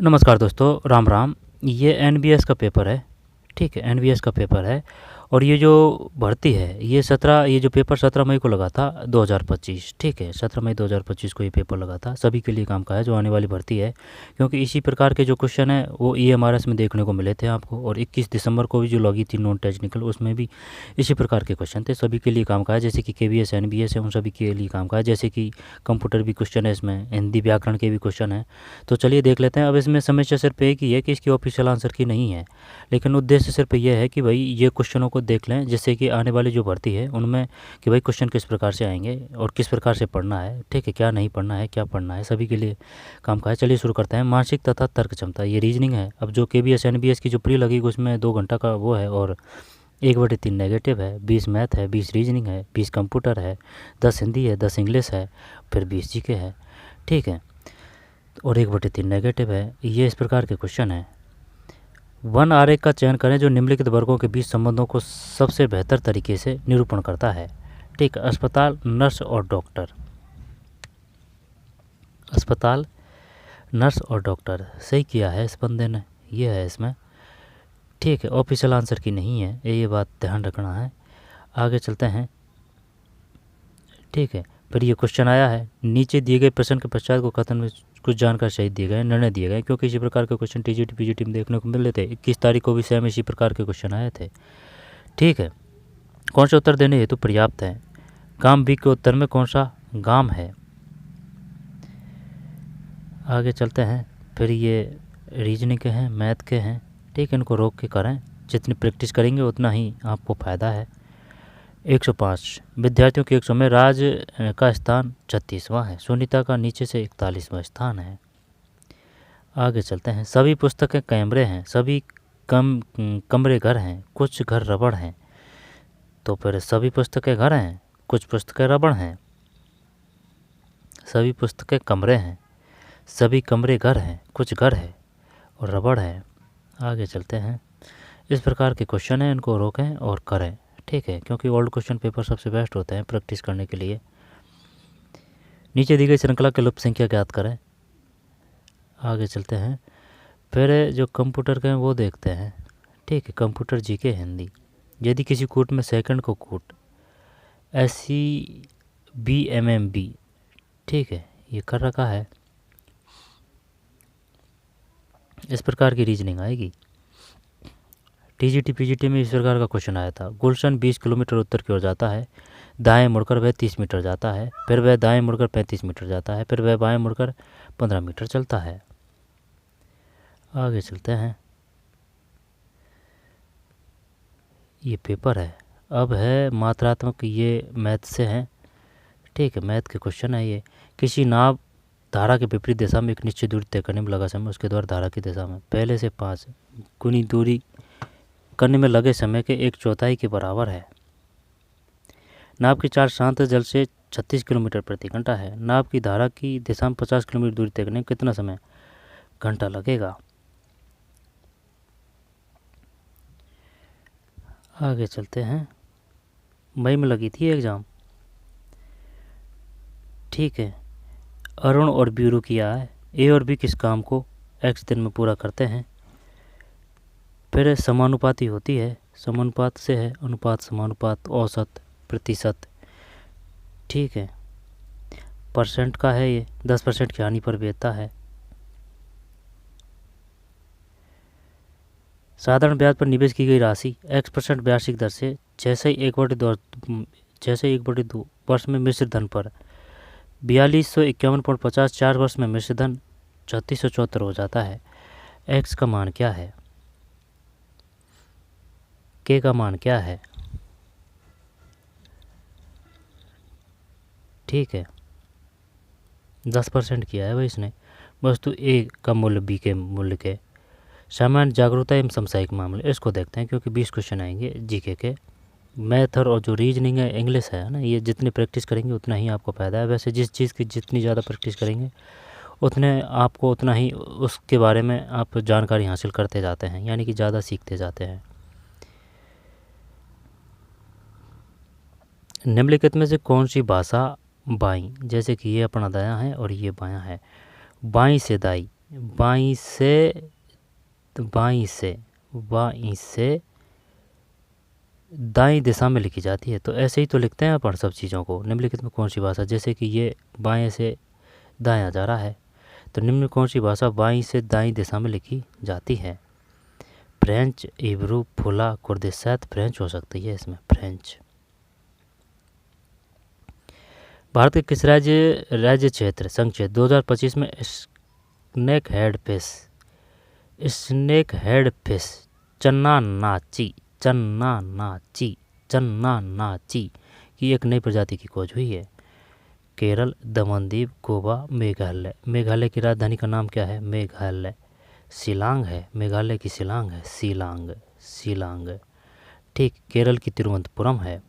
नमस्कार दोस्तों, राम राम। ये एनबीएस का पेपर है। ठीक है, एनबीएस का पेपर है। और ये जो भर्ती है ये जो पेपर 17 मई को लगा था 2025। ठीक है, 17 मई 2025 को ये पेपर लगा था। सभी के लिए काम का है जो आने वाली भर्ती है, क्योंकि इसी प्रकार के जो क्वेश्चन है वो ईएमआरएस में देखने को मिले थे आपको। और 21 दिसंबर को भी जो लगी थी नॉन टेक्निकल, उसमें भी इसी प्रकार के क्वेश्चन थे। सभी के लिए काम का है, जैसे कि केवीएस एनबीएस है उन सभी के लिए काम का है। जैसे कि कंप्यूटर भी क्वेश्चन है, इसमें हिंदी व्याकरण के भी क्वेश्चन है। तो चलिए देख लेते हैं। अब इसमें समस्या सिर्फ एक ही है कि इसकी ऑफिशियल आंसर की नहीं है, लेकिन उद्देश्य सिर्फ यह है कि भाई ये क्वेश्चनों को देख लें, जिससे कि आने वाली जो भर्ती है उनमें कि भाई क्वेश्चन किस प्रकार से आएंगे और किस प्रकार से पढ़ना है। ठीक है, क्या नहीं पढ़ना है, क्या पढ़ना है, सभी के लिए काम का है। चलिए शुरू करते हैं। मानसिक तथा तर्क क्षमता, ये रीजनिंग है। अब जो केबीएस एनबीएस की जो प्री लगेगी उसमें 2 घंटा का वो है, और 1/3 नेगेटिव है, 20 मैथ है, 20 रीजनिंग है, 20 कंप्यूटर है, 10 हिंदी है, 10 इंग्लिश है, फिर 20 जीके है। ठीक है, और 1/3 नेगेटिव है। ये इस प्रकार के क्वेश्चन है। वन आरेख का चयन करें जो निम्नलिखित वर्गों के बीच संबंधों को सबसे बेहतर तरीके से निरूपण करता है। ठीक, अस्पताल, नर्स और डॉक्टर। अस्पताल, नर्स और डॉक्टर सही किया है इस बंदे ने, ये है इसमें। ठीक है, ऑफिशियल आंसर की नहीं है, ये बात ध्यान रखना है। आगे चलते हैं। ठीक है, फिर ये क्वेश्चन आया है, नीचे दिए गए प्रश्न के पश्चात को कथन में कुछ जानकारी सहित दिए गए, निर्णय दिए गए। क्योंकि इसी प्रकार के क्वेश्चन टीजीटी पीजीटी में देखने को मिल रहे थे। 21 तारीख को भी सेम इसी प्रकार के क्वेश्चन आए थे। ठीक है, कौन सा उत्तर देने हेतु पर्याप्त है? काम बी के उत्तर में कौन सा गाम है? आगे चलते हैं। फिर ये रीजनिंग के हैं, मैथ के हैं। ठीक है, इनको रोक के करें, जितनी प्रैक्टिस करेंगे उतना ही आपको फ़ायदा है। 105 विद्यार्थियों के 100 में राज का स्थान 36वां है। सुनीता का नीचे से 41वां स्थान है। आगे चलते हैं। सभी पुस्तकें कैमरे हैं, सभी कमरे घर हैं, कुछ घर रबड़ हैं। तो फिर सभी पुस्तकें घर हैं, कुछ पुस्तकें रबड़ हैं। सभी पुस्तकें कमरे हैं, सभी कमरे घर हैं, कुछ घर है और रबड़ है। आगे चलते हैं। इस प्रकार के क्वेश्चन हैं, इनको रोकें और करें। ठीक है, क्योंकि ओल्ड क्वेश्चन पेपर सबसे बेस्ट होते हैं प्रैक्टिस करने के लिए। नीचे दी गई श्रृंखला के लुप्त संख्या ज्ञात करें। आगे चलते हैं। फिर जो कंप्यूटर के हैं वो देखते हैं। ठीक है, कंप्यूटर जीके हिंदी। यदि किसी कूट में सेकंड को कूट SCBMMB। ठीक है, ये कर रखा है। इस प्रकार की रीजनिंग आएगी। टीजीटी पीजीटी में इस प्रकार का क्वेश्चन आया था। गुलशन 20 किलोमीटर उत्तर की ओर जाता है, दाएं मुड़कर वह 30 मीटर जाता है, फिर वह दाएं मुड़कर 35 मीटर जाता है, फिर वह बाएं मुड़कर 15 मीटर चलता है। आगे चलते हैं। ये पेपर है, अब है मात्रात्मक, ये मैथ से हैं। ठीक है, मैथ के क्वेश्चन है ये। किसी नाव धारा के विपरीत दिशा में एक निश्चित दूरी तय करने में लगा समय उसके द्वारा धारा की दिशा में पहले से 5 गुनी दूरी करने में लगे समय के 1/4 के बराबर है। नाव की चाल शांत जल से 36 किलोमीटर प्रति घंटा है। नाव की धारा की दिशा में 50 किलोमीटर दूरी तय करने में कितना समय घंटा लगेगा? आगे चलते हैं। मई में लगी थी एग्ज़ाम। ठीक है, अरुण और ब्यूरो किया है। ए और बी किस काम को x दिन में पूरा करते हैं? फिर समानुपाती होती है, समानुपात से है अनुपात, समानुपात, औसत, प्रतिशत। ठीक है, परसेंट का है ये, 10% की हानि पर बेचता है। साधारण ब्याज पर निवेश की गई राशि x% वार्षिक दर से 6/1/2 वर्ष में मिश्र धन पर 4251.50, 4 वर्ष में मिश्र धन 3674 हो जाता है। x का मान क्या है? k का मान क्या है? ठीक है, 10% किया है भाई इसने। वस्तु A का मूल्य B के मूल्य के सामान्य जागरूकता एवं समसामयिक मामले, इसको देखते हैं क्योंकि 20 क्वेश्चन आएंगे जीके के। मैथ और जो रीजनिंग है, इंग्लिश है ना, ये जितनी प्रैक्टिस करेंगे उतना ही आपको फ़ायदा है। वैसे जिस चीज़ की जितनी ज़्यादा प्रैक्टिस करेंगे उतने आपको उतना ही उसके बारे में आप जानकारी हासिल करते जाते हैं, यानी कि ज़्यादा सीखते जाते हैं। निम्नलिखित में से कौन सी भाषा बाईं, जैसे कि ये अपना दायां है और ये बायां है। बाईं से दाई, बाईं से बाईं से बाईं से दाईं दिशा में लिखी जाती है। तो ऐसे ही तो लिखते हैं अपन सब चीज़ों को। निम्नलिखित में कौन सी भाषा, जैसे कि ये बाएं से दायां जा रहा है, तो निम्न में कौन सी भाषा बाईं से दाईं दिशा में लिखी जाती है? फ्रेंच, इब्रू, फुला, कुर्दिश। शायद फ्रेंच हो सकती है इसमें, फ्रेंच। भारत के किस राज्य क्षेत्र संघ क्षेत्र 2025 में स्नेक हेड फिश चन्ना नाची की एक नई प्रजाति की खोज हुई है? केरल, दमनदीप, गोवा, मेघालय। मेघालय की राजधानी का नाम क्या है? मेघालय शिलांग है। मेघालय की शिलांग है, शिलांग। ठीक। केरल की तिरुवनंतपुरम है।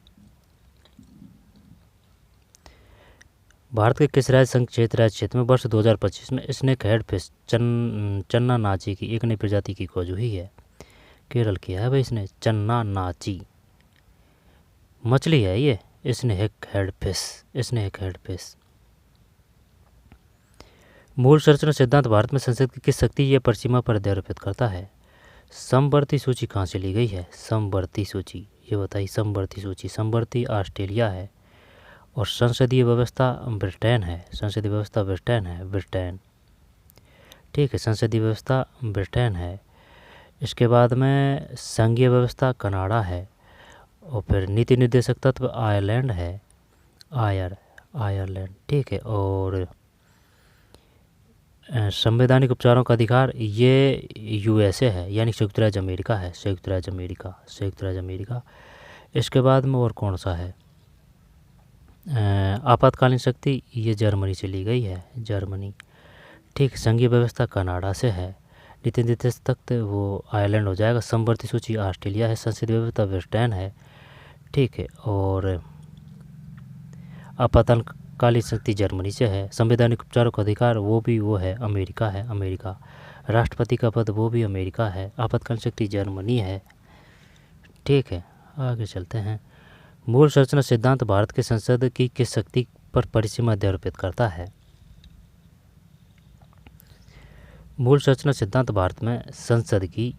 भारत के किस राज्य क्षेत्र में वर्ष 2025 में स्नेक हेड फिश चन्ना नाची की एक नई प्रजाति की खोज हुई है? केरल की है भाई इसने, चन्ना नाची मछली है ये, स्नेक हेड फिश। मूल संरचना सिद्धांत भारत में संसद की किस शक्ति या परिसीमा पर अध्यारोपित करता है? समवर्ती सूची कहाँ से ली गई है? समवर्ती सूची, ये बताइए। समवर्ती ऑस्ट्रेलिया है और संसदीय व्यवस्था ब्रिटेन है। ब्रिटेन। ठीक है, संसदीय व्यवस्था ब्रिटेन है। इसके बाद में संघीय व्यवस्था कनाडा है और फिर नीति निर्देशक तत्व आयरलैंड है, आयरलैंड। ठीक है, और संवैधानिक उपचारों का अधिकार ये यूएसए है, यानी संयुक्त राज्य अमेरिका है। संयुक्त राज्य अमेरिका। इसके बाद में और कौन सा है? आपातकालीन शक्ति ये जर्मनी से ली गई है, जर्मनी। ठीक। संघीय व्यवस्था कनाडा से है। नीति निर्देशक तत्व वो आयरलैंड हो जाएगा। समवर्ती सूची ऑस्ट्रेलिया है। संसदीय व्यवस्था ब्रिटेन है। ठीक है, और आपातकालीन शक्ति जर्मनी से है। संवैधानिक उपचारों का अधिकार वो है अमेरिका। राष्ट्रपति का पद वो भी अमेरिका है। आपातकालीन शक्ति जर्मनी है। ठीक है, आगे चलते हैं। मूल संरचना सिद्धांत भारत के संसद की किस शक्ति पर परिसीमा अध्यारोपित करता है? मूल संरचना सिद्धांत भारत में संसद की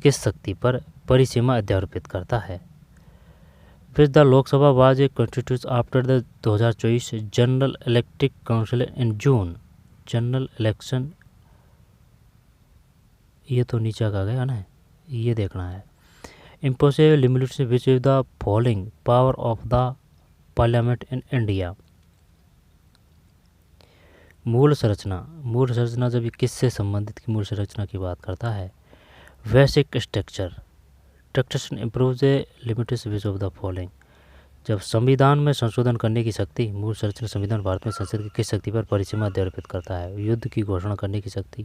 किस शक्ति पर परिसीमा अध्यारोपित करता है? Which the Lok Sabha was constituted after the 2024 General Electric Council in June. General election, ये तो नीचे का गया ना, ये देखना है। Impossible limits which is the following power of the parliament in India. मूल संरचना जब ये किससे संबंधित की मूल संरचना की बात करता है? Basic structure improve the limits which of the following. जब संविधान में संशोधन करने की शक्ति, मूल संरचना संविधान भारत में संसद की किस शक्ति पर परिसीमा अध्यारोपित करता है? युद्ध की घोषणा करने की शक्ति,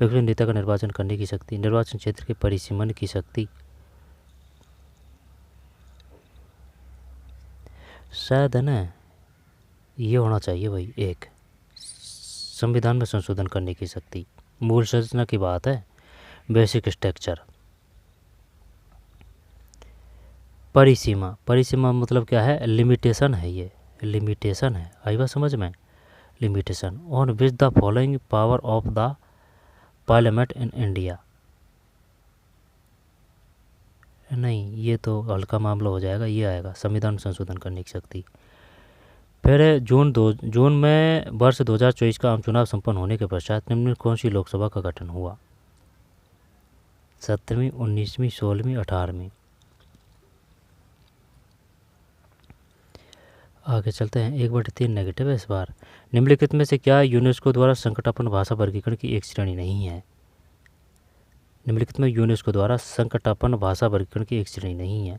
विपक्षी नेता का निर्वाचन करने की शक्ति, निर्वाचन क्षेत्र के परिसीमन की शक्ति। शायद है ना, ये होना चाहिए भाई। एक संविधान में संशोधन करने की शक्ति, मूल संरचना की बात है। बेसिक स्ट्रक्चर, परिसीमा मतलब क्या है? लिमिटेशन है, ये लिमिटेशन है। आई बात समझ में? Limitation. On which the following power of the parliament in India. नहीं, ये तो हल्का मामला हो जाएगा, ये आएगा संविधान संशोधन करने की शक्ति। फिर जून में वर्ष 2024 का आम चुनाव संपन्न होने के पश्चात निम्न कौन सी लोकसभा का गठन हुआ? 17वीं, 19वीं, 16वीं, 18वीं। आगे चलते हैं। 1/3 नेगेटिव है इस बार। निम्नलिखित में से क्या यूनेस्को द्वारा संकटापन्न भाषा वर्गीकरण की एक श्रेणी नहीं है? निम्नलिखित में यूनेस्को द्वारा संकटापन्न भाषा वर्गीकरण की एक श्रेणी नहीं है।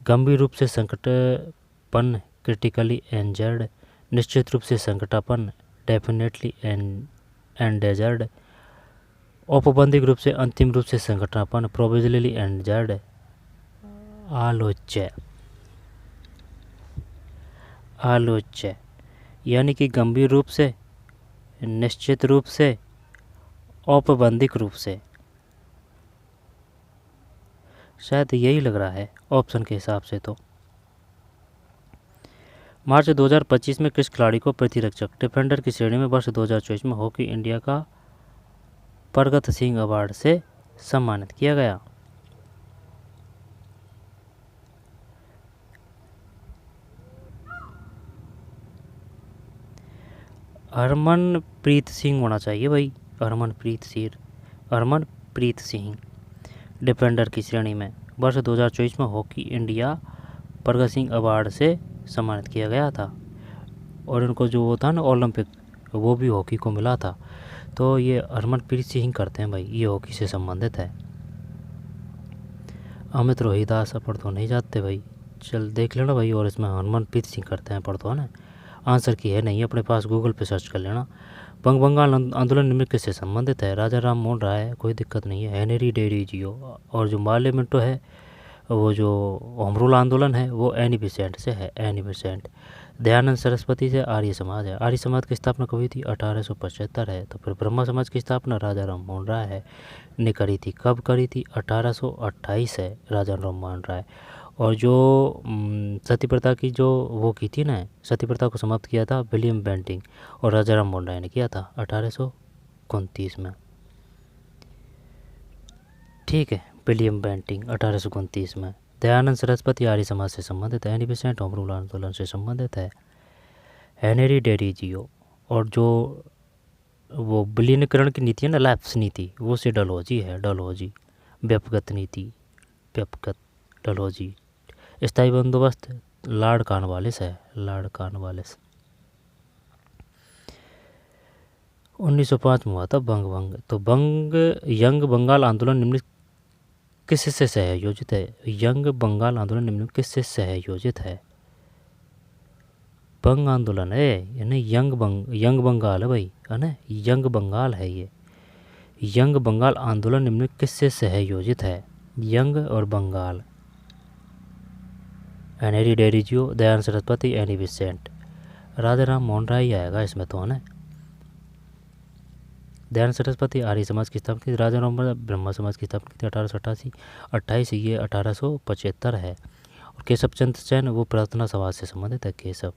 गंभीर रूप से संकटापन्न, क्रिटिकली एंजर्ड, निश्चित रूप से संकटापन्न, डेफिनेटली एंडेजर्ड, औपबंधिक रूप से, अंतिम रूप से संकटापन्न, प्रोविजनली एंजर्ड, आलोच्य। यानी कि गंभीर रूप से, निश्चित रूप से, औपबंधिक रूप से। शायद यही लग रहा है ऑप्शन के हिसाब से। तो मार्च 2025 में किस खिलाड़ी को प्रतिरक्षक डिफेंडर की श्रेणी में वर्ष 2024 में हॉकी इंडिया का प्रगत सिंह अवार्ड से सम्मानित किया गया। हरमनप्रीत सिंह होना चाहिए भाई, हरमनप्रीत सिंह डिफेंडर की श्रेणी में वर्ष 2024 में हॉकी इंडिया प्रगत सिंह अवार्ड से सम्मानित किया गया था। और इनको जो वो था ना ओलंपिक, वो भी हॉकी को मिला था। तो ये हरमनप्रीत सिंह करते हैं भाई, ये हॉकी से संबंधित है। अमित रोहिदास अपन तो नहीं जाते भाई, चल देख लेना भाई। और इसमें हरमनप्रीत सिंह करते हैं, पढ़ तो है ना, आंसर की है नहीं, अपने पास गूगल पे सर्च कर लेना। बंगाल आंदोलन निम्न किससे संबंधित है? राजा राम मोहन राय, कोई दिक्कत नहीं है, हेनरी डेरी जियो। और जो माले मिंटो है, वो जो होम रूल आंदोलन है वो एनी बेसेंट से है, एनी बेसेंट। दयानंद सरस्वती से आर्य समाज है। आर्य समाज की स्थापना कब हुई थी? 1875 है। तो फिर ब्रह्मा समाज की स्थापना राजा राम मोहन राय है ने करी थी। कब करी थी? 1828 है, राजा राम मोहन राय। और जो सती प्रथा की जो वो की थी ना, सती प्रथा को समाप्त किया था विलियम बेंटिंग और राजा राम मोहन राय ने किया था 1829 में। ठीक है, विलियम बेंटिंग 1829 में। दयानंद सरस्वती आर्य समाज से संबंधित है। एनी बेसेंट होम रूल आंदोलन से संबंधित है। हेनरी डेरी जियो। और जो वो विलीनीकरण की नीति है ना, लैप्स नीति, वो से डलहौजी है, डलहौजी। व्यपगत नीति, व्यपगत, डलहौजी। स्थायी बंदोबस्त लॉर्ड कॉर्नवालिस है, लॉर्ड कॉर्नवालिस। 1905 में हुआ था बंग। तो यंग बंगाल आंदोलन निम्न किससे सहयोजित है? यंग बंगाल आंदोलन निम्न किससे सहयोजित है? बंग आंदोलन है, यानी यंग बंगाल है भाई, है ना, यंग बंगाल है ये। यंग बंगाल आंदोलन निम्न किससे सहयोजित है? यंग और बंगाल। हेनरी डेरी जियो, दयानंद सरस्वती, एनी बेसेंट। राजा राम मोहन राय ही आएगा इसमें तो, है ना। दयानंद सरस्वती आर्य समाज की स्थापना की, राजा राम ब्रह्मा समाज की स्थापना की 1828, ये 1875 है। और केशव चंद्र सेन वो प्रार्थना समाज से संबंधित है, Keshav.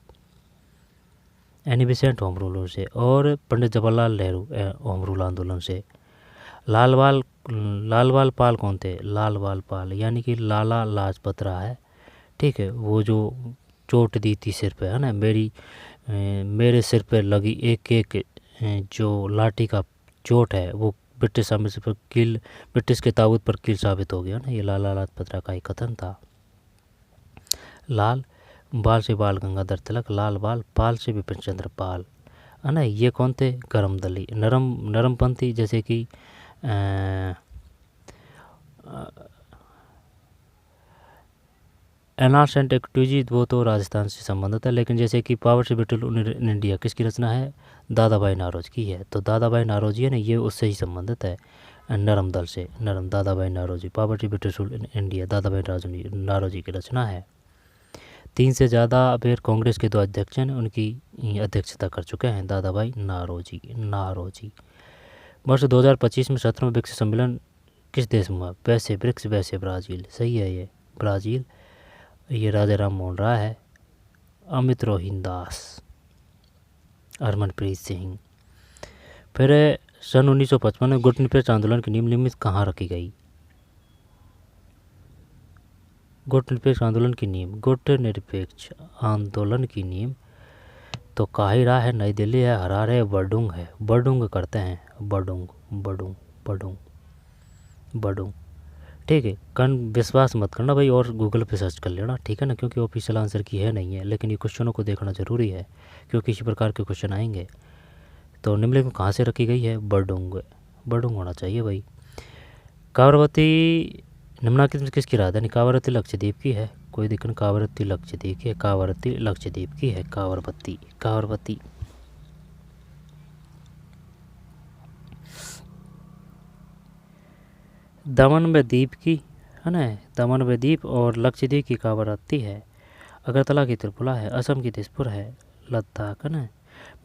Annie Besant home rule से। और पंडित जवाहरलाल नेहरू होम रूल आंदोलन से। लालवाल पाल कौन थे? लालवाल पाल यानी कि लाला लाजपत राय है। ठीक है, वो जो चोट दी थी सिर पे, है ना, मेरे सिर पे लगी एक एक जो लाठी का चोट है वो ब्रिटिश साम्राज्य पर कील, ब्रिटिश के ताबूत पर कील साबित हो गया ना। ये लाला लाजपत राय का एक कथन था। लाल बाल से बाल गंगाधर तिलक, लाल बाल पाल से विपिन चंद्र पाल, है ना। ये कौन थे? करमदली। नरमपंथी जैसे कि एनार्स एंड एक्टिविटी, वो तो राजस्थान से संबंधित है। लेकिन जैसे कि पावर से ब्रिटिल इन इंडिया किसकी रचना है? दादा भाई नौरोजी की है। तो दादा भाई नौरोजी है ना, ये उससे ही संबंधित है, नरम दल से। नरम दादा भाई नौरोजी, पावर से ब्रिटिल इन इंडिया दादा भाई नौरोजी की रचना है। 3 से ज़्यादा बार कांग्रेस के 2 अध्यक्ष हैं, उनकी अध्यक्षता कर चुके हैं दादा भाई नौरोजी। वर्ष 2025 में 17वां ब्रिक्स सम्मेलन किस देश में हुआ? वैसे ब्रिक्स, वैसे ब्राज़ील। सही है ये, ब्राज़ील। ये राजा राम मोहन राय है, अमित रोहिदास, हरमनप्रीत सिंह। फिर सन 1955 में गुटनिरपेक्ष आंदोलन की नींव निम्नलिखित कहाँ रखी गई? गुटनिरपेक्ष आंदोलन की नींव तो काहिरा है, नई दिल्ली है, हरारे है, बरडुंग है। बरडुंग करते हैं, बरडुंग। ठीक है, विश्वास मत करना भाई, और गूगल पे सर्च कर लेना, ठीक है ना, क्योंकि ऑफिशियल आंसर की है नहीं है। लेकिन ये क्वेश्चनों को देखना ज़रूरी है, क्योंकि इसी प्रकार के क्वेश्चन आएंगे। तो निम्नलिखित में कहाँ से रखी गई है? बरडुंग होना चाहिए भाई। कावरवती निम्नलिखित में किसकी राजधानी? कावरवती लक्षद्वीप की है, कोई दिक्कत नहीं, कावरवती लक्षद्वीप की है, कावरवती लक्षद्वीप की है, कावरवती। दमन में द्वीप की, है ना, दमन में द्वीप और लक्षद्वीप की कावरवती है। अगरतला की त्रिपुरा है, असम की दिसपुर है, लद्दाख, है ना,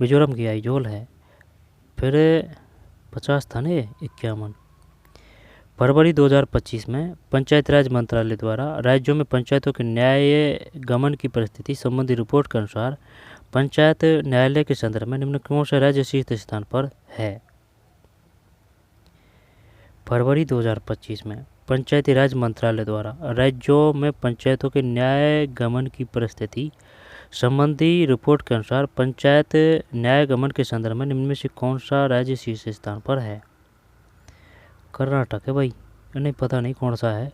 मिजोरम की आइजोल है। फिर 50 था ना, 51। फरवरी 2025 में पंचायत राज मंत्रालय द्वारा राज्यों में पंचायतों के न्याय गमन की परिस्थिति संबंधी रिपोर्ट के अनुसार पंचायत न्यायालय के संदर्भ में निम्न कौन सा राज्य शीर्ष स्थान पर है? फरवरी 2025 में पंचायती राज मंत्रालय द्वारा राज्यों में पंचायतों के न्याय गमन की परिस्थिति संबंधी रिपोर्ट के अनुसार पंचायत न्याय गमन के संदर्भ में निम्न में से कौन सा राज्य शीर्ष स्थान पर है? कर्नाटक है भाई, नहीं पता नहीं कौन सा है।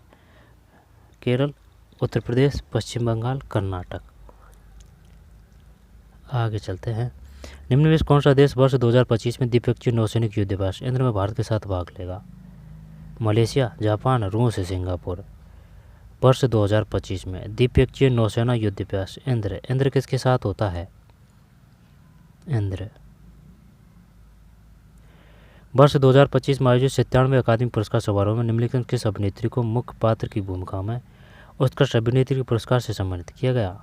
केरल, उत्तर प्रदेश, पश्चिम बंगाल, कर्नाटक। आगे चलते हैं। निम्न में से कौन सा देश वर्ष 2025 में द्विपक्षीय नौसैनिक युद्धाभ्यास इंद्र में भारत के साथ भाग लेगा? मलेशिया, जापान, रूस, सिंगापुर। वर्ष 2025 में द्विपक्षीय नौसेना युद्धाभ्यास इंद्र किसके साथ होता है? इंद्र। वर्ष 2025 में आयोजित 97वें अकादमी पुरस्कार समारोह में निम्नलिखित किस अभिनेत्री को मुख्य पात्र की भूमिका में उत्कृष्ट अभिनेत्री के पुरस्कार से सम्मानित किया गया?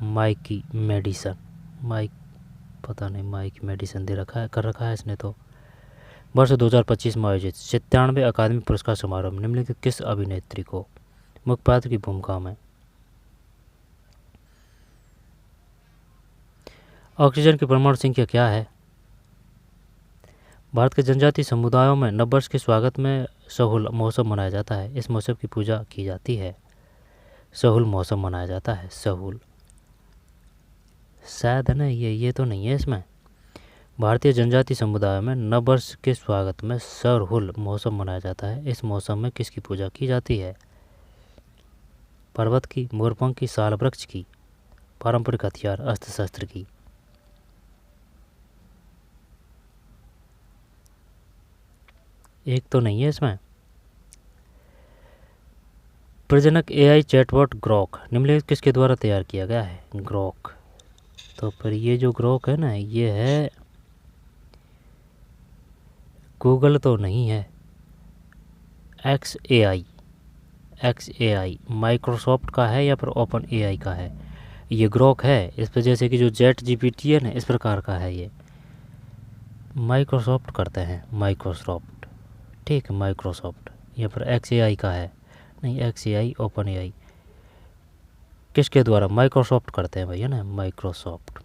Mikey Madison. पता नहीं माइकी मेडिसन दे रखा है, कर रखा है इसने तो। वर्ष 2025 में आयोजित 97वें अकादमी पुरस्कार समारोह में निम्नलिखित किस अभिनेत्री को मुख्य पात्र की भूमिका में? ऑक्सीजन की परमाणु संख्या क्या है? भारत के जनजातीय समुदायों में नववर्ष के स्वागत में सहूल महोत्सव मनाया जाता है। इस महोत्सव की पूजा की जाती है। सहूल महोत्सव मनाया जाता है। सहूल शायद है ना, ये तो नहीं है इसमें। भारतीय जनजातीय समुदाय में नववर्ष के स्वागत में सहूल महोत्सव मनाया जाता है। इस महोत्सव में किसकी पूजा की जाती है? पर्वत की, मोरपंख की, साल वृक्ष की, पारंपरिक हथियार अस्त्र शस्त्र की। एक तो नहीं है इसमें। प्रजनक एआई चैटबॉट ग्रोक निम्नलिखित किसके द्वारा तैयार किया गया है? ग्रोक। तो फिर ये जो ग्रोक है ना, ये है गूगल तो नहीं है। XAI माइक्रोसॉफ्ट का है या फिर ओपन एआई का है? ये ग्रोक है। इस पर जैसे कि जो चैट जीपीटी है ना, इस प्रकार का है। ये माइक्रोसॉफ्ट करते हैं, माइक्रोसॉफ्ट। ठीक है, माइक्रोसॉफ्ट। या फिर XAI का है? नहीं, XAI ओपन एआई किसके द्वारा? माइक्रोसॉफ्ट करते हैं भैया ना, माइक्रोसॉफ्ट।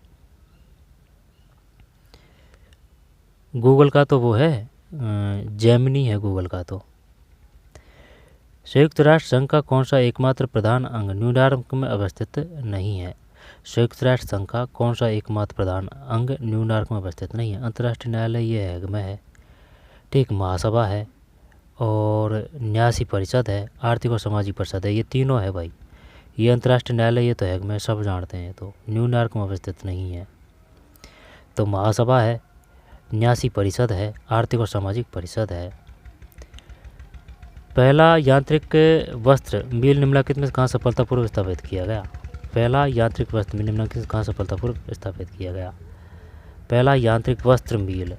गूगल का तो वो है जेमिनी है गूगल का तो। संयुक्त राष्ट्र संघ का कौन सा एकमात्र प्रधान अंग न्यूयॉर्क में अवस्थित नहीं है? संयुक्त राष्ट्र संघ का कौन सा एकमात्र प्रधान अंग न्यूयॉर्क में अवस्थित नहीं है? अंतर्राष्ट्रीय न्यायालय ये हैग में है। ठीक, महासभा है और न्यासी परिषद है, आर्थिक और सामाजिक परिषद है। ये तीनों है भाई। ये अंतर्राष्ट्रीय न्यायालय ये तो हैग में सब जानते हैं, तो न्यूयॉर्क में अवस्थित नहीं है। तो महासभा है, न्यासी परिषद है, आर्थिक और सामाजिक परिषद है। पहला यांत्रिक वस्त्र मिल निम्नलिखित में कहाँ सफलतापूर्वक स्थापित किया गया? पहला यांत्रिक वस्त्र मिल निम्नलिखित कहाँ सफलतापूर्वक स्थापित किया गया? पहला यांत्रिक वस्त्र मिल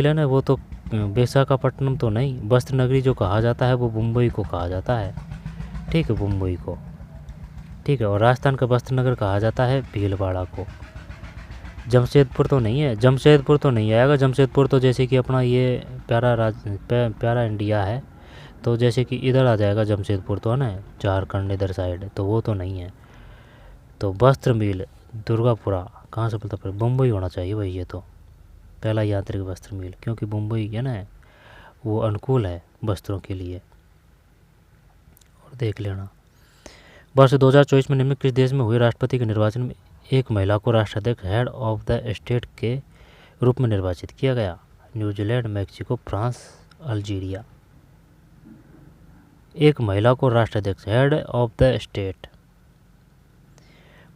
है ना, वो तो विशाखापट्टनम तो नहीं। वस्त्र नगरी जो कहा जाता है वो मुंबई को कहा जाता है। ठीक है, मुंबई को। ठीक है, और राजस्थान का वस्त्र नगर कहा जाता है भीलवाड़ा को। जमशेदपुर तो नहीं है, जमशेदपुर तो नहीं आएगा। जमशेदपुर तो जैसे कि अपना ये प्यारा इंडिया है, तो जैसे कि इधर आ जाएगा जमशेदपुर तो है ना, झारखंड इधर साइड, तो वो तो नहीं है। तो वस्त्र मिल दुर्गापुरा कहाँ से पता? मुंबई होना चाहिए भाई। ये तो पहला यांत्रिक वस्त्र मिल, क्योंकि मुंबई है ना वो अनुकूल है वस्त्रों के लिए। और देख लेना, वर्ष 2024 में निम्न किस देश में हुए राष्ट्रपति के निर्वाचन में एक महिला को राष्ट्राध्यक्ष हेड ऑफ द स्टेट के रूप में निर्वाचित किया गया? New Zealand, Mexico, France, Algeria. एक महिला को राष्ट्राध्यक्ष हेड ऑफ द स्टेट।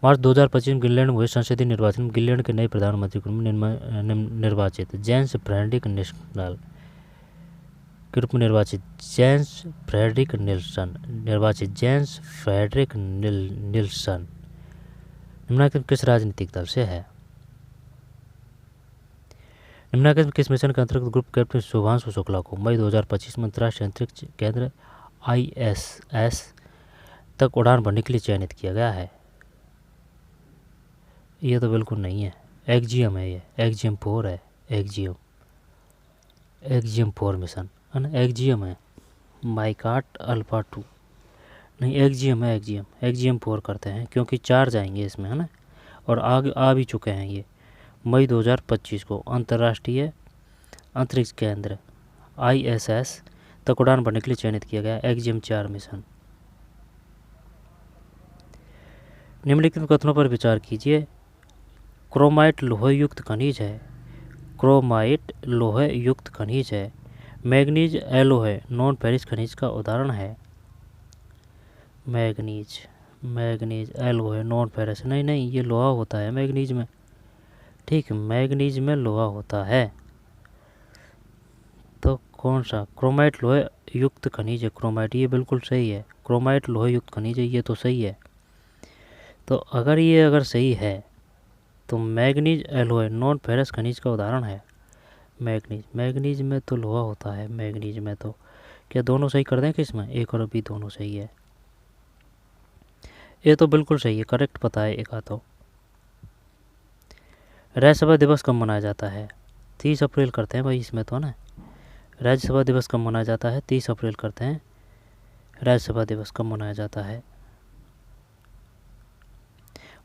मार्च 2025 में ग्रीनलैंड में हुए संसदीय निर्वाचन में ग्रीनलैंड के नए प्रधानमंत्री के रूप में निर्वाचित जेम्स फ्रेडरिक निल्सन के रूप में निर्वाचित जेम्स फ्रेडरिक निल्सन निम्नलिखित किस राजनीतिक दल से है? निम्नलिखित किस मिशन के अंतर्गत ग्रुप कैप्टन शुभांशु शुक्ला को मई 2025 में अंतर्राष्ट्रीय अंतरिक्ष केंद्र ISS तक उड़ान भरने के लिए चयनित किया गया है? ये तो बिल्कुल नहीं है। एक्जियम है ये, एक्जियम 4 है। एक्जियम 4 मिशन है ना, एक्जियम है। माइकाट अल्फा 2 नहीं, एक्जियम है। एक्जियम 4 करते हैं क्योंकि 4 जाएंगे इसमें है ना, और आगे आ भी चुके हैं ये। मई 2025 को अंतर्राष्ट्रीय अंतरिक्ष केंद्र ISS तक उड़ान भरने के लिए चयनित किया गया एक्जिम-4 मिशन। निम्नलिखित कथनों पर विचार कीजिए। क्रोमाइट लोहे युक्त खनिज है। क्रोमाइट लोहे युक्त खनिज है। मैग्नीज एलोहे नॉन फेरिस खनिज का उदाहरण है। मैग्नीज एलोहे नॉन फेरस, नहीं ये लोहा होता है मैग्नीज में। ठीक, मैग्नीज में लोहा होता है। तो कौन सा? क्रोमाइट लोहे युक्त खनिज है। क्रोमाइट, ये बिल्कुल सही है। क्रोमाइट लोहे युक्त खनिज है, ये तो सही है। तो अगर सही है तो मैग्नीज एलोहे नॉन फेरस खनिज का उदाहरण है। मैग्नीज में तो लोहा होता है। मैग्नीज में तो क्या दोनों सही कर दें कि इसमें एक और बी दोनों सही है? ये तो बिल्कुल सही है, करेक्ट पता है एक तो। राज्यसभा दिवस कब मनाया जाता है? 30 अप्रैल करते हैं भाई इसमें तो ना। राज्यसभा दिवस कब मनाया जाता है? 30 अप्रैल करते हैं। राज्यसभा दिवस कब मनाया जाता है?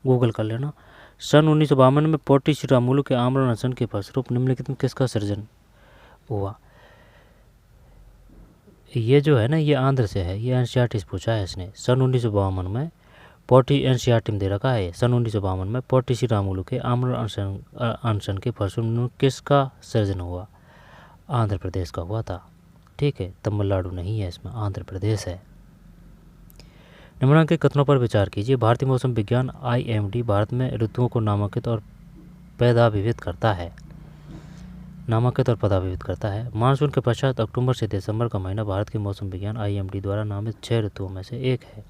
गूगल कर लेना। सन 1952 में पोटी श्रीरामुलु के आमरण अनशन के फलस्वरूप निम्नलिखित में किसका सृजन हुआ? ये जो है ना, ये आंध्र से है। ये एनसीईआरटी से पूछा है इसने। सन 1952 में पोटी, एनसीईआरटी में दे रखा है। सन 1952 में पोटी श्रीरामुलु के आमरण अनशन के फलस्वरूप किसका सृजन हुआ? आंध्र प्रदेश का हुआ था। ठीक है, तमिलनाडु नहीं है इसमें, आंध्र प्रदेश है। निम्नलिखित कथनों पर विचार कीजिए। भारतीय मौसम विज्ञान IMD भारत में ऋतुओं को नामांकित और पैदाविवित करता है। मानसून के पश्चात अक्टूबर से दिसंबर का महीना भारत के मौसम विज्ञान IMD द्वारा नामित 6 ऋतुओं में से एक है।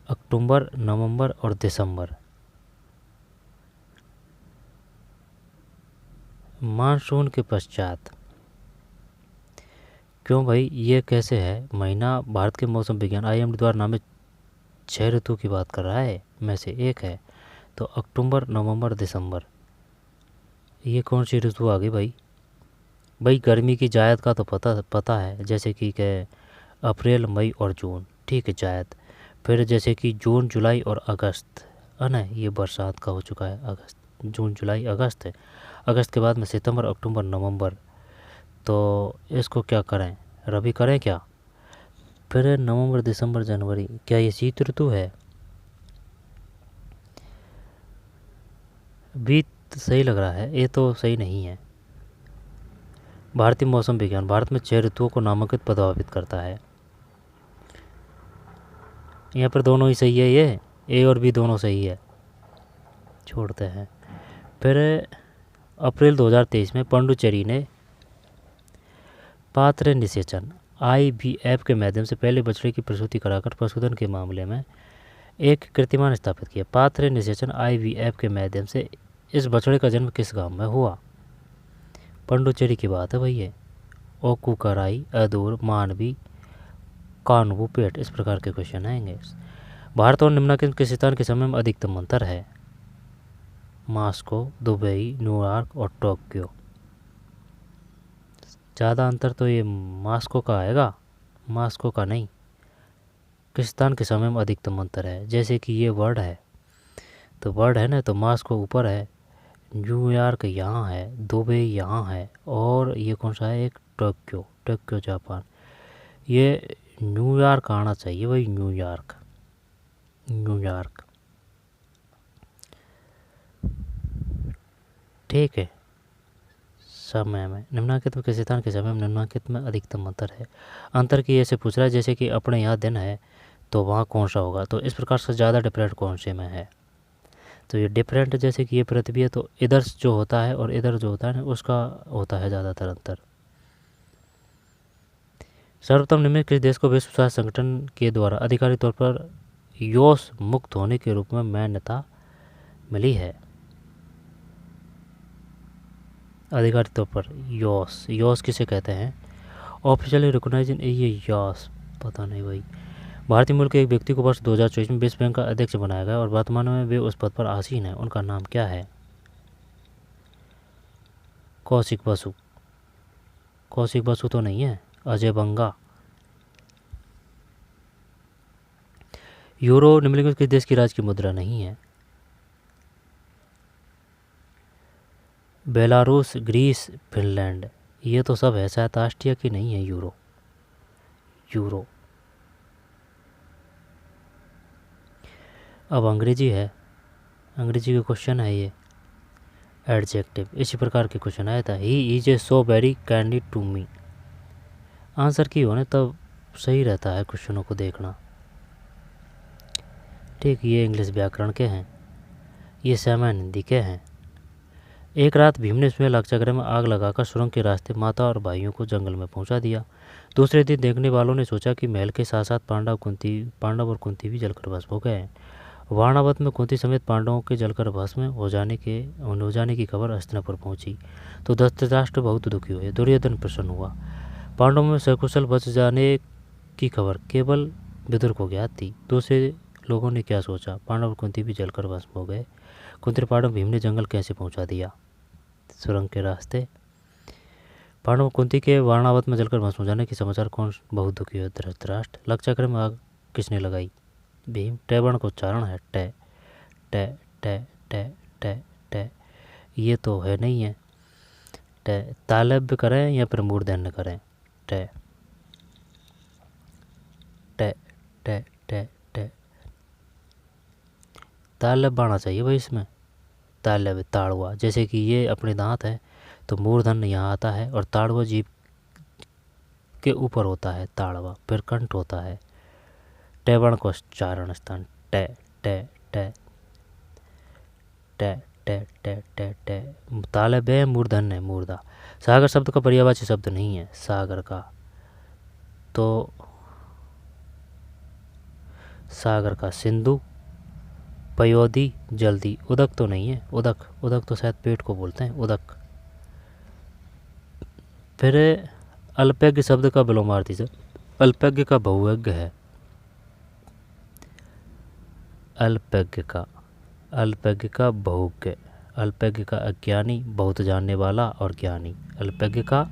अक्टूबर, नवंबर और दिसंबर। मानसून के पश्चात, क्यों भाई, ये कैसे है? महीना भारत के मौसम विज्ञान IMD द्वारा नामित 6 ऋतु की बात कर रहा है, में से एक है। तो अक्टूबर, नवंबर, दिसंबर, ये कौन सी ऋतु आ गई भाई? गर्मी की जायद का तो पता है, जैसे कि अप्रैल, मई और जून। ठीक है, जायद। फिर जैसे कि जून, जुलाई और अगस्त है ना, ये बरसात का हो चुका है। अगस्त, जून, जुलाई, अगस्त है। अगस्त के बाद में सितंबर, अक्टूबर, नवंबर। तो इसको क्या करें, रबी करें क्या? फिर नवंबर, दिसंबर, जनवरी, क्या ये शीत ऋतु है? भी सही लग रहा है, ये तो सही नहीं है। भारतीय मौसम विज्ञान भारत में 6 ऋतुओं को नामांकित प्रभावित करता है। यहाँ पर दोनों ही सही है, ये ए और बी दोनों सही है, छोड़ते हैं। फिर अप्रैल 2023 में पांडुचेरी ने पात्र निषेचन IVF के माध्यम से पहले बछड़े की प्रसूति कराकर पशुधन के मामले में एक कीर्तिमान स्थापित किया। पात्र निषेचन IVF के माध्यम से इस बछड़े का जन्म किस गांव में हुआ? पांडुचेरी की बात है भाई ये। ओकुकराई, अदूर, मानवी, कानवू, पेट, इस प्रकार के क्वेश्चन आएंगे। भारत और निम्नलिखित किस स्थान के समय में अधिकतम अंतर है? मॉस्को, दुबई, न्यूयॉर्क और टोक्यो। ज़्यादा अंतर तो ये मॉस्को का आएगा, मॉस्को का नहीं। किस स्थान के समय में अधिकतम अंतर है? जैसे कि ये वर्ड है, तो वर्ड है ना, तो मॉस्को ऊपर है, न्यूयॉर्क यहाँ है, दुबई यहाँ है, और ये कौन सा है? एक टोक्यो जापान। ये न्यूयॉर्क आना चाहिए भाई, न्यूयॉर्क। ठीक है। समय में निम्नलिखित में किसी स्थान के समय में निम्नलिखित में अधिकतम अंतर है? अंतर की ऐसे पूछ रहा है जैसे कि अपने यहाँ दिन है तो वहाँ कौन सा होगा, तो इस प्रकार से ज़्यादा डिफरेंट कौन से में है? तो ये डिफरेंट, जैसे कि ये पृथ्वी है तो इधर जो होता है और इधर जो होता है ना, उसका होता है ज़्यादातर अंतर। सर्वप्रथम निम्न किस देश को विश्व स्वास्थ्य संगठन के द्वारा आधिकारिक तौर पर यौस मुक्त होने के रूप में मान्यता मिली है? आधिकारिक तौर पर यौस किसे कहते हैं? ऑफिशियली रिकॉग्नाइज ये यौस पता नहीं भाई। भारतीय मूल के एक व्यक्ति को वर्ष 2024 में विश्व बैंक का अध्यक्ष बनाया गया और वर्तमान में वे उस पद पर आसीन हैं। उनका नाम क्या है? कौशिक बसु तो नहीं है, अजय बंगा। यूरो निम्नलिखित किस देश की राज्य की मुद्रा नहीं है? बेलारूस, ग्रीस, फिनलैंड, ये तो सब है। शायद ऑस्ट्रिया की नहीं है। Euro, euro. अब अंग्रेजी है, अंग्रेजी का क्वेश्चन है ये, एडजेक्टिव। इसी प्रकार के क्वेश्चन आया था। He is a so very candid to me. Answer की होने तब सही रहता है क्वेश्चनों को देखना। ठीक, ये इंग्लिश व्याकरण के हैं, ये सामान्य हिंदी के हैं। एक रात भीम ने उसमें लाक्षागृह में आग लगाकर सुरंग के रास्ते माता और भाइयों को जंगल में पहुंचा दिया। दूसरे दिन देखने वालों ने सोचा कि महल के साथ साथ पांडव और कुंती भी जलकर भस्म हो गए हैं। वारणावत में कुंती समेत पांडवों के जलकर भस्म हो जाने की खबर हस्तिनापुर पहुंची तो धृतराष्ट्र बहुत दुखी हुए। दुर्योधन प्रसन्न हुआ। पांडवों में सकुशल बच जाने की खबर केवल विदुर को ज्ञात थी। दूसरे लोगों ने क्या सोचा, पांडव और कुंती भी जलकर भस्म हो गए। कुंती पांडव भीम ने जंगल कैसे पहुंचा दिया, सुरंग के रास्ते। पांडव कुंती के वारणावत में जलकर भस्म हो जाने के समाचार कौन बहुत दुखी हुए, धृतराष्ट्र। लाक्षागृह में आग किसने लगाई, भीम। टैवर्ण को उच्चारण है टे टे टे टे टे टे, ये तो है नहीं है। टे तालब्य करें या फिर मूर्धन्य करें, टे टे टे टे टे, तालब्य आना चाहिए भाई इसमें। तालब्य ताड़वा, जैसे कि ये अपने दांत है तो मूर्धन्य यहाँ आता है और ताड़वा जीभ के ऊपर होता है ताड़वा, फिर कंठ होता है। टैवर्ण को उच्चारण स्थान टे टे टे टे टे टे टे टे, तालब्य मूर्धन्य है, मूर्धा। सागर शब्द का पर्यायवाची शब्द नहीं है सागर का, तो सागर का सिंधु, पयोधी, जल्दी। उदक तो नहीं है, उदक, उदक तो शायद पेट को बोलते हैं, उदक। फिर अल्पज्ञ शब्द का विलोमार्थी से, अल्पज्ञ का बहुज्ञ है, अल्पज्ञ का बहुज्ञ, अल्पज्ञ का अज्ञानी, बहुत जानने वाला और ज्ञानी। अल्पज्ञ का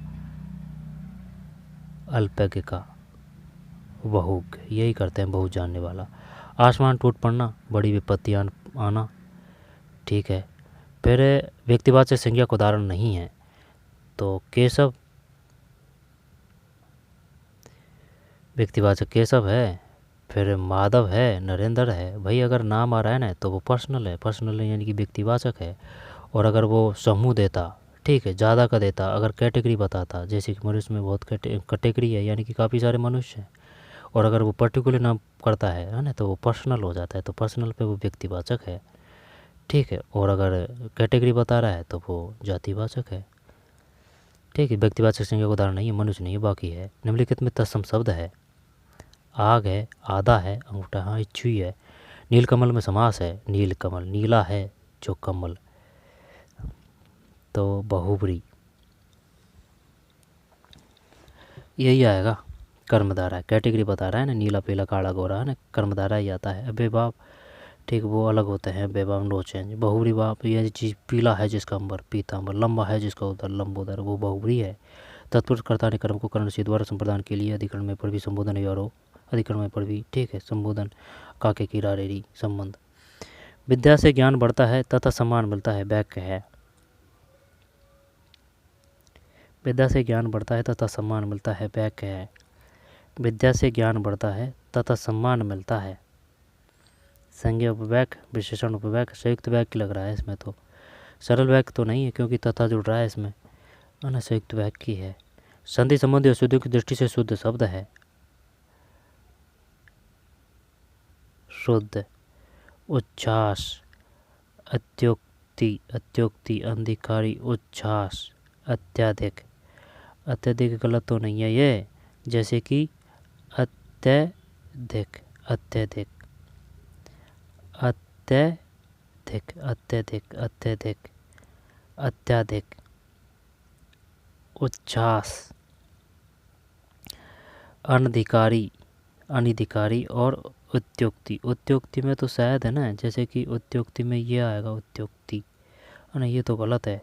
बहुज्ञ, यही करते हैं बहुत जानने वाला। आसमान टूट पड़ना, बड़ी विपत्ति आना, ठीक है। फिर व्यक्तिवाचक संज्ञा का उदाहरण नहीं है तो केशव, व्यक्तिवाचक केशव है। फिर माधव है, नरेंद्र है। भाई अगर नाम आ रहा है ना तो वो पर्सनल है, पर्सनल यानी कि व्यक्तिवाचक है। और अगर वो समूह देता, ठीक है, ज़्यादा का देता, अगर कैटेगरी बताता, जैसे कि मनुष्य में बहुत कैटेगरी है यानी कि काफ़ी सारे मनुष्य हैं, और अगर वो पर्टिकुलर नाम करता है ना तो वो पर्सनल हो जाता है, तो पर्सनल पे वो व्यक्तिवाचक है, ठीक है। और अगर कैटेगरी बता रहा है तो वो जातिवाचक है, ठीक है। व्यक्तिवाचक संज्ञा का उदाहरण नहीं है, मनुष्य नहीं है, बाकी है। निम्नलिखित में तत्सम शब्द है, आग है, आधा है, अंगूठा, हाँ इच्छुई है। नीलकमल में समास है, नीलकमल, नीला है जो कमल, तो बहुब्री, यही आएगा। कर्मधारा है, कैटेगरी बता रहा है ना, नीला पीला काला गोरा है ना, कर्मधारा ही आता है। अबे बाप, ठीक, वो अलग होते हैं, बेबाप नो चेंज। बहुब्री बाप, ये चीज़ पीला है जिसका अंबर पीतांबर, लंबा है जिसका उदर लंबोदर, वो बहुब्री है। तत्पुरुष कर्ता ने कर्म को कर्ण से द्वारा संप्रदान के लिए अधिकरण में पर भी संबोधन है, और अधिकरण में पर भी, ठीक है, संबोधन काके की रारेरी संबंध। विद्या से ज्ञान बढ़ता है तथा सम्मान मिलता है, वाक्य है। विद्या से ज्ञान बढ़ता है तथा सम्मान मिलता है, वाक्य है। विद्या से ज्ञान बढ़ता है तथा सम्मान मिलता है, संज्ञा उपवाक्य, विशेषण उपवाक्य, संयुक्त वाक्य लग रहा है इसमें तो। सरल वाक्य तो नहीं है क्योंकि तथा जुड़ रहा है इसमें, है, संयुक्त वाक्य है। संधि संबंधी अशुद्धियों की दृष्टि से शुद्ध शब्द है, शुद्ध। उच्छ्वास, अत्योक्ति, अत्योक्ति, अंधिकारी, उच्छ्वास, अत्याधिक। अत्यधिक गलत तो नहीं है ये, जैसे कि अत्यधिक, अत्यधिक, अत्यधिक, अत्यधिक, अत्यधिक, अत्याधिक। उच्छ्वास, अनधिकारी, अनधिकारी और उत्युक्ति। उत्युक्ति में तो शायद है ना, जैसे कि उत्युक्ति में ये आएगा उत्युक्ति, है ना, ये तो गलत है।